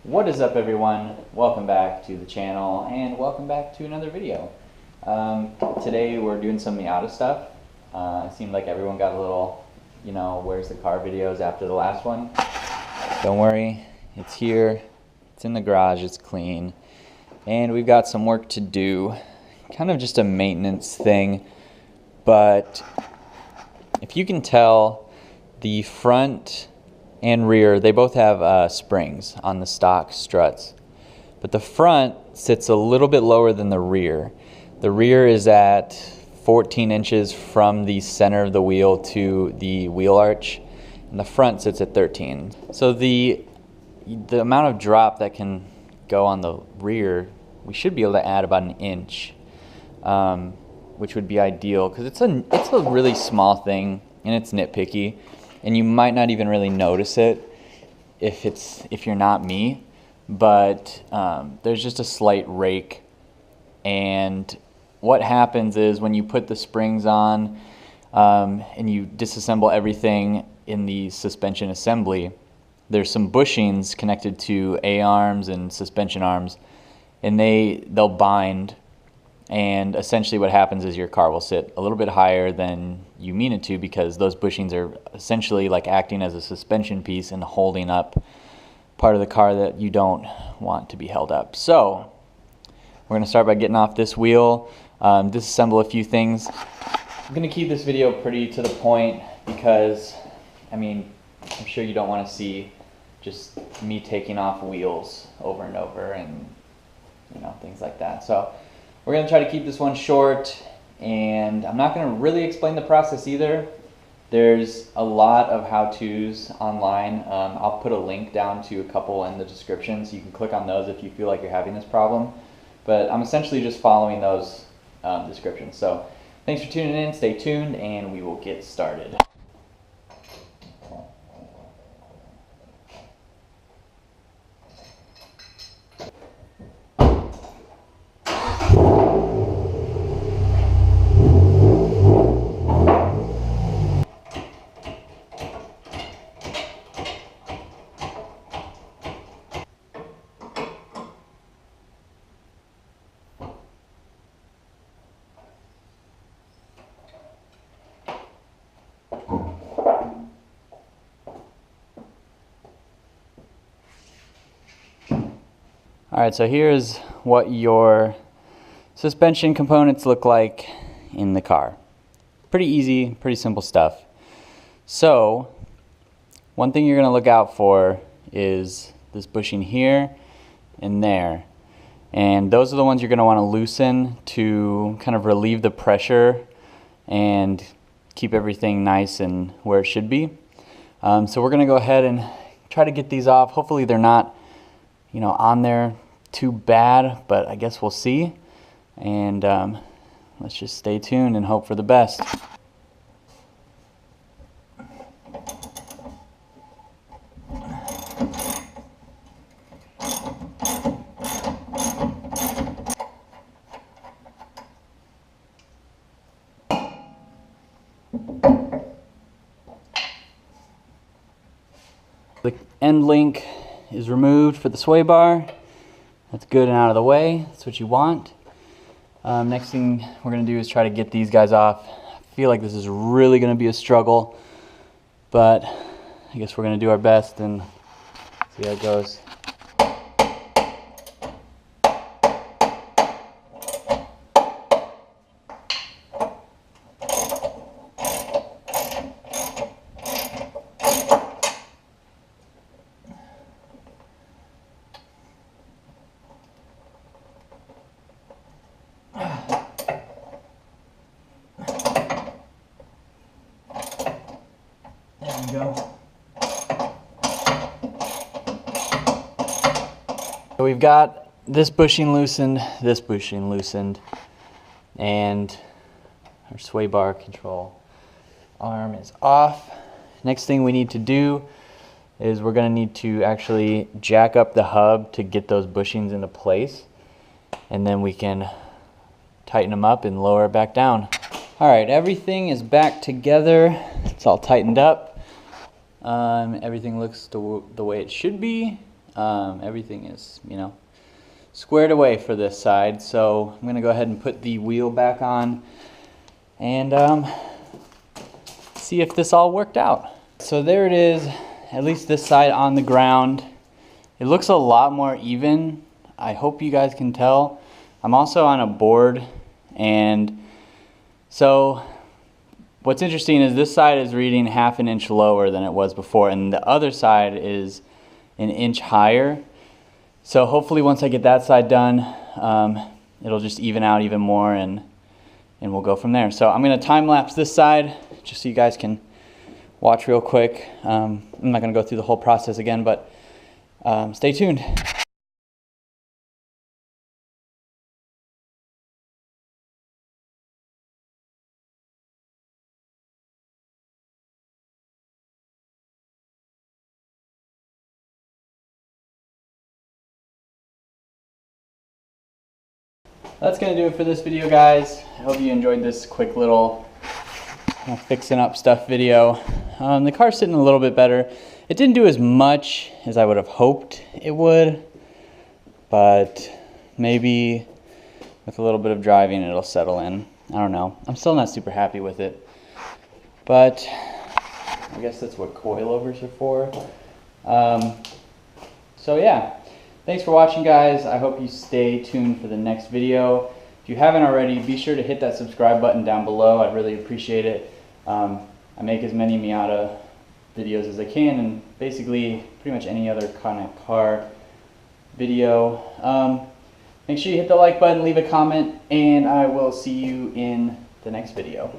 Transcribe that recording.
What is up, everyone? Welcome back to the channel and welcome back to another video. Today we're doing some Miata stuff. It seemed like everyone got a little, where's the car videos after the last one. Don't worry, it's here, it's in the garage, it's clean, and we've got some work to do. Kind of just a maintenance thing, but if you can tell, the front and rear, they both have springs on the stock struts, but the front sits a little bit lower than the rear. The rear is at 14 inches from the center of the wheel to the wheel arch, and the front sits at 13. So the amount of drop that can go on the rear, we should be able to add about an inch, which would be ideal because it's a really small thing and it's nitpicky. And you might not even really notice it if you're not me, but there's just a slight rake. And what happens is when you put the springs on and you disassemble everything in the suspension assembly, there's some bushings connected to A-arms and suspension arms, and they'll bind. And essentially what happens is your car will sit a little bit higher than you mean it to, because those bushings are essentially like acting as a suspension piece and holding up part of the car that you don't want to be held up. So we're going to start by getting off this wheel, disassemble a few things. I'm going to keep this video pretty to the point because, I'm sure you don't want to see just me taking off wheels over and over and things like that. So we're going to try to keep this one short, and I'm not going to really explain the process either. There's a lot of how-tos online. I'll put a link down to a couple in the description so you can click on those if you feel like you're having this problem. But I'm essentially just following those descriptions. So thanks for tuning in, stay tuned, and we will get started. Alright, so here's what your suspension components look like in the car. Pretty easy, pretty simple stuff. So, one thing you're going to look out for is this bushing here and there. And those are the ones you're going to want to loosen to kind of relieve the pressure and keep everything nice and where it should be. So we're going to go ahead and try to get these off. Hopefully they're not on there too bad, but I guess we'll see. And let's just stay tuned and hope for the best. The end link is removed for the sway bar. That's good and out of the way. That's what you want. Next thing we're going to do is try to get these guys off. I feel like this is really going to be a struggle, but I guess we're going to do our best and see how it goes. Go. So we've got this bushing loosened, and our sway bar control arm is off. Next thing we need to do is we're going to need to actually jack up the hub to get those bushings into place, and then we can tighten them up and lower it back down. Alright, everything is back together. It's all tightened up. Everything looks the way it should be. Everything is, you know, squared away for this side. So I'm gonna go ahead and put the wheel back on and see if this all worked out. So there it is, at least this side on the ground. It looks a lot more even. I hope you guys can tell. I'm also on a board, and so what's interesting is this side is reading half an inch lower than it was before, and the other side is an inch higher. So hopefully once I get that side done, it'll just even out even more, and we'll go from there. So I'm gonna time lapse this side just so you guys can watch real quick. I'm not gonna go through the whole process again, but stay tuned. That's gonna do it for this video, guys. I hope you enjoyed this quick little fixing up stuff video. The car's sitting a little bit better. It didn't do as much as I would have hoped it would, but maybe with a little bit of driving it'll settle in. I don't know. I'm still not super happy with it, but I guess that's what coilovers are for. So yeah. Thanks for watching, guys. I hope you stay tuned for the next video. If you haven't already, be sure to hit that subscribe button down below. I'd really appreciate it. I make as many Miata videos as I can, and basically pretty much any other kind of car video. Make sure you hit the like button, leave a comment, and I will see you in the next video.